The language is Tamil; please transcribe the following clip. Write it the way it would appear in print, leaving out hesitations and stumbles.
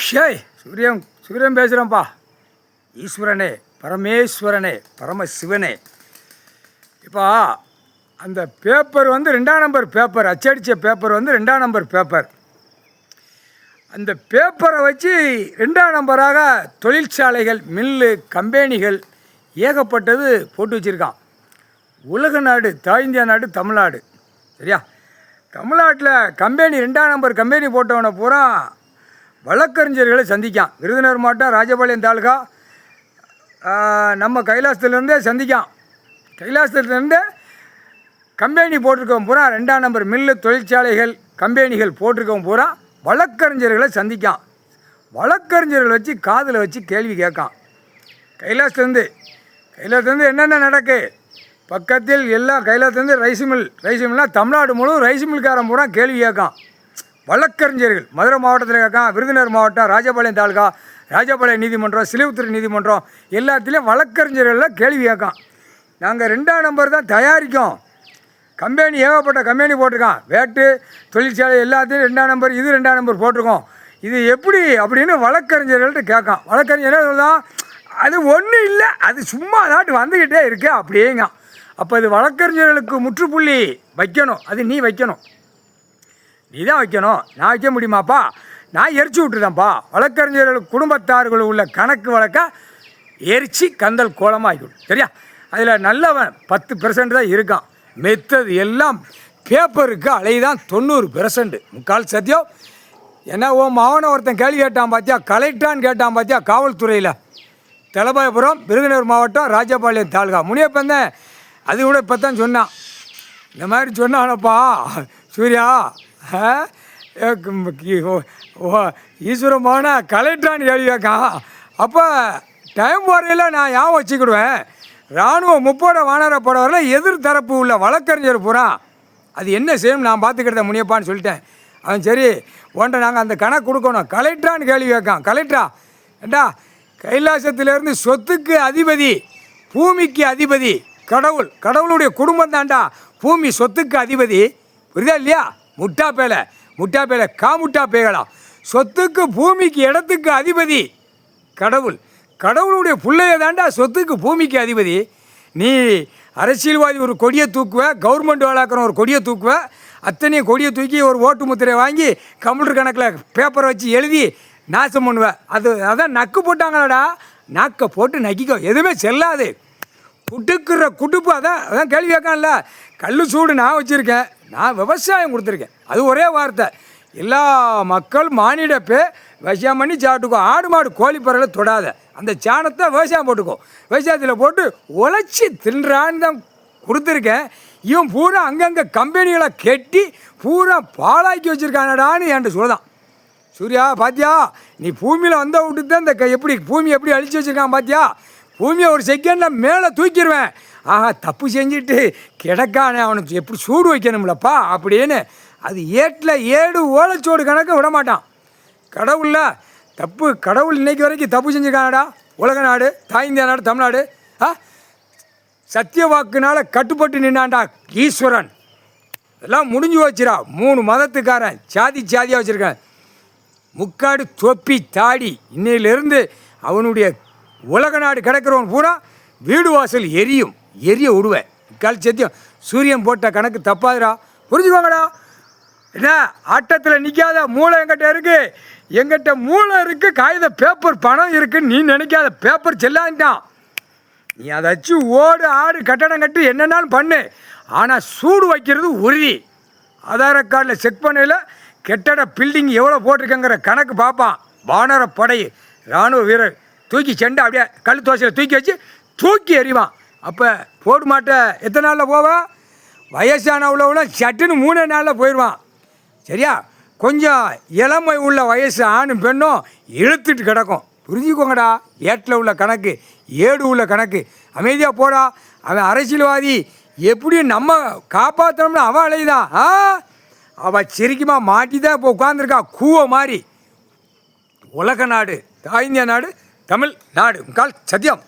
ஷேய் சூரியன் சூரியன் பேசுகிறேன்ப்பா. ஈஸ்வரனே, பரமேஸ்வரனே, பரமசிவனே. இப்போ அந்த பேப்பர் வந்து 2ஆம் நம்பர் பேப்பர், அச்சடித்த பேப்பர் வந்து 2ஆம் நம்பர் பேப்பர். அந்த பேப்பரை வச்சு 2ஆம் நம்பராக தொழிற்சாலைகள், மில்லு, கம்பெனிகள் ஏகப்பட்டது போட்டு வச்சுருக்கான். உலக நாடு, இந்தியா நாடு, தமிழ்நாடு. சரியா? தமிழ்நாட்டில் கம்பெனி 2ஆம் நம்பர் கம்பெனி போட்டவனை பூரா வழக்கறிஞர்களை சந்திக்கான். விருதுநகர் மாவட்டம், ராஜபாளையம் தாலுகா, நம்ம கைலாசத்துலேருந்தே சந்திக்கான். கைலாசத்துலேருந்து கம்பெனி போட்டிருக்கவன் பூரா 2ஆம் நம்பர் மில்லு, தொழிற்சாலைகள், கம்பெனிகள் போட்டிருக்கவன் பூரா வழக்கறிஞர்களை சந்திக்கான். வழக்கறிஞர்களை வச்சு காதில் வச்சு கேள்வி கேட்கான். கைலாசத்துலேருந்து என்னென்ன நடக்கு பக்கத்தில் எல்லாம் கைலாசத்துலேருந்து ரைஸ் மில்னால் தமிழ்நாடு முழுவதும் ரைஸ் மில்காரன் பூரா கேள்வி கேட்கான். வழக்கறிஞர்கள் மதுரை மாவட்டத்தில் கேட்கான், விருதுநகர் மாவட்டம், ராஜபாளையம் தாலுகா, ராஜபாளையம் நீதிமன்றம், சிலுவுத்துறை நீதிமன்றம் எல்லாத்துலேயும் வழக்கறிஞர்களில் கேள்வி கேட்கான். நாங்கள் 2ஆம் நம்பர் தான் தயாரிக்கோம். கம்பெனி ஏகப்பட்ட கம்பெனி போட்டிருக்கான். வேட்டு, தொழிற்சாலை எல்லாத்தையும் 2ஆம் நம்பர், இது 2ஆம் நம்பர் போட்டிருக்கோம். இது எப்படி அப்படின்னு வழக்கறிஞர்கள்ட்ட கேட்கான். வழக்கறிஞர் சொல்லலாம், அது ஒன்றும் இல்லை, அது சும்மா அதாட்டு வந்துக்கிட்டே இருக்கு அப்படியேங்க. அப்போ இது வழக்கறிஞர்களுக்கு முற்றுப்புள்ளி வைக்கணும். அது நீ வைக்கணும், நீ தான் வைக்கணும். நான் வைக்க முடியுமாப்பா? நான் எரிச்சு விட்டுருதேன்ப்பா. வழக்கறிஞர்கள் குடும்பத்தார்கள் உள்ள கணக்கு வழக்க எரிச்சு கந்தல் கோலமாகிவிடும். சரியா? அதில் நல்லவன் 10% தான் இருக்கான். மெத்தது எல்லாம் பேப்பருக்கு அலைதான் 90%. முக்கால் சத்தியம். ஏன்னா மாவன ஒருத்தன் கேள்வி கேட்டான் பார்த்தியா, கலெக்டரான்னு கேட்டான் பார்த்தியா, காவல்துறையில், தலபாயபுரம், விருதுநகர் மாவட்டம், ராஜபாளையம் தாலுகா. முனியப்பன் தான் அது கூட இப்போ தான் சொன்னான். இந்த மாதிரி சொன்னானப்பா சூர்யா, ஈஸ்வரமான கலெக்டரான்னு கேள்வி கேட்கான். அப்போ டைம் வரையில் நான் ஞாபகம் வச்சுக்கிடுவேன். இராணுவம் முப்போட வானர போடவரில் எதிர்த்தரப்பு உள்ள வழக்கறிஞர் பூரா அது என்ன செய்யும் நான் பார்த்துக்கிறத முனியப்பான்னு சொல்லிட்டேன். அவன் சரி ஒன்றை நாங்கள் அந்த கணக்கு கொடுக்கணும். கலெக்டரான்னு கேள்வி கேட்கான். கலெக்டரா ஏண்டா, கைலாசத்திலேருந்து சொத்துக்கு அதிபதி, பூமிக்கு அதிபதி கடவுள், கடவுளுடைய குடும்பம் தாண்டா பூமி சொத்துக்கு அதிபதி. புரியுதா இல்லையா? முட்டா பேலை காமுட்டா பேகளா. சொத்துக்கு, பூமிக்கு, இடத்துக்கு அதிபதி கடவுள், கடவுளுடைய பிள்ளைய தாண்டா சொத்துக்கு பூமிக்கு அதிபதி. நீ அரசியல்வாதி ஒரு கொடியை தூக்குவ, கவர்மெண்ட் வேலைக்கிற ஒரு கொடியை தூக்குவ, அத்தனையும் கொடியை தூக்கி ஒரு ஓட்டு முத்திரையை வாங்கி கம்ப்யூட்டர் கணக்கில் பேப்பரை வச்சு எழுதி நாசம் பண்ணுவேன். அதான் நக்கு போட்டாங்களாடா, நாக்கை போட்டு நக்கிக்கோ, எதுவுமே செல்லாது. குட்டுக்குற குட்டுப்பு. அதான் கேள்வி கேட்கான்ல. கல் சூடு நான் வச்சுருக்கேன், நான் விவசாயம் கொடுத்துருக்கேன். அது ஒரே வார்த்தை, எல்லா மக்கள் மானிடப்பே விவசாயம் பண்ணி சாப்பிட்டுக்கோ. ஆடு மாடு கோழி பறவை தொடாத, அந்த சாணத்தை விவசாயம் போட்டுக்கோ. விவசாயத்தில் போட்டு உழைச்சி தின்றான்னு தான் கொடுத்துருக்கேன். இவன் பூரா அங்கங்கே கம்பெனிகளை கெட்டி பூரா பாலாக்கி வச்சுருக்கானடான்னு என்கிட்ட சொல்லுதான். சூர்யா பாத்தியா, நீ பூமியில் வந்த விட்டு தான் இந்த எப்படி பூமி எப்படி அழிச்சு வச்சுருக்கான் பாத்தியா. பூமியை ஒரு செகண்டில் மேலே தூக்கிடுவேன். ஆஹா, தப்பு செஞ்சுட்டு கிடக்கானே, அவனுக்கு எப்படி சூடு வைக்கணும்லப்பா அப்படின்னு. அது ஏடு ஓலைச்சோடு கணக்கு விட மாட்டான். கடவுளில் தப்பு, கடவுள் இன்னைக்கு வரைக்கும் தப்பு செஞ்சுருக்கானடா. உலக நாடு, இந்தியா நாடு, தமிழ்நாடு சத்திய வாக்குனால கட்டுப்பட்டு நின்னான்டா ஈஸ்வரன். இதெல்லாம் முடிஞ்சு வச்சுரா. 3 மதத்துக்காரன் சாதியாக வச்சுருக்கேன். முக்காடு தொப்பி தாடி இன்னையிலேருந்து அவனுடைய உலக நாடு கிடக்கிறவன் பூரா வீடு வாசல் எரிய விடுவேன். கால் சத்தியம். சூரியன் போட்ட கணக்கு தப்பாதுடா, புரிஞ்சுக்கோங்கடா. என்ன ஆட்டத்தில் நிற்காத, மூளை எங்கிட்ட இருக்குது, எங்கிட்ட மூளை இருக்குது, காகித பேப்பர் பணம் இருக்குன்னு நீ நினைக்காத. பேப்பர் செல்லாதான். நீ அதை வச்சு ஓடு, ஆடு, கட்டடம் கட்டு, என்னென்னாலும் பண்ணு. ஆனால் சூடு வைக்கிறது உறுதி. ஆதார கார்டில் செக் பண்ணல கெட்டட பில்டிங் எவ்வளோ போட்டிருக்கங்கிற கணக்கு பார்ப்பான். வானர படை இராணுவ வீரர் தூக்கி செண்டை அப்படியே கல் தோசையில் தூக்கி எறிவான். அப்போ போடு மாட்டை எத்தனை நாளில் போவான்? வயசான உள்ளவள சட்டுன்னு 3 நாளில் போயிடுவான். சரியா? கொஞ்சம் இளமை உள்ள வயசு ஆணும் பெண்ணும் இழுத்துட்டு கிடக்கும். புரிஞ்சுக்கோங்கடா. ஏட்டில் உள்ள கணக்கு, ஏடு உள்ள கணக்கு. அமைதியாக போடா. அவன் அரசியல்வாதி, எப்படி நம்ம காப்பாற்றணும்னு அவன் அலையுதான். அவள் சிரிக்குமா மாட்டி தான் இப்போ உட்காந்துருக்கா கூவ மாதிரி. உலக நாடு, இந்தியா நாடு, தமிழ் நாடு. கால் சத்தியம்.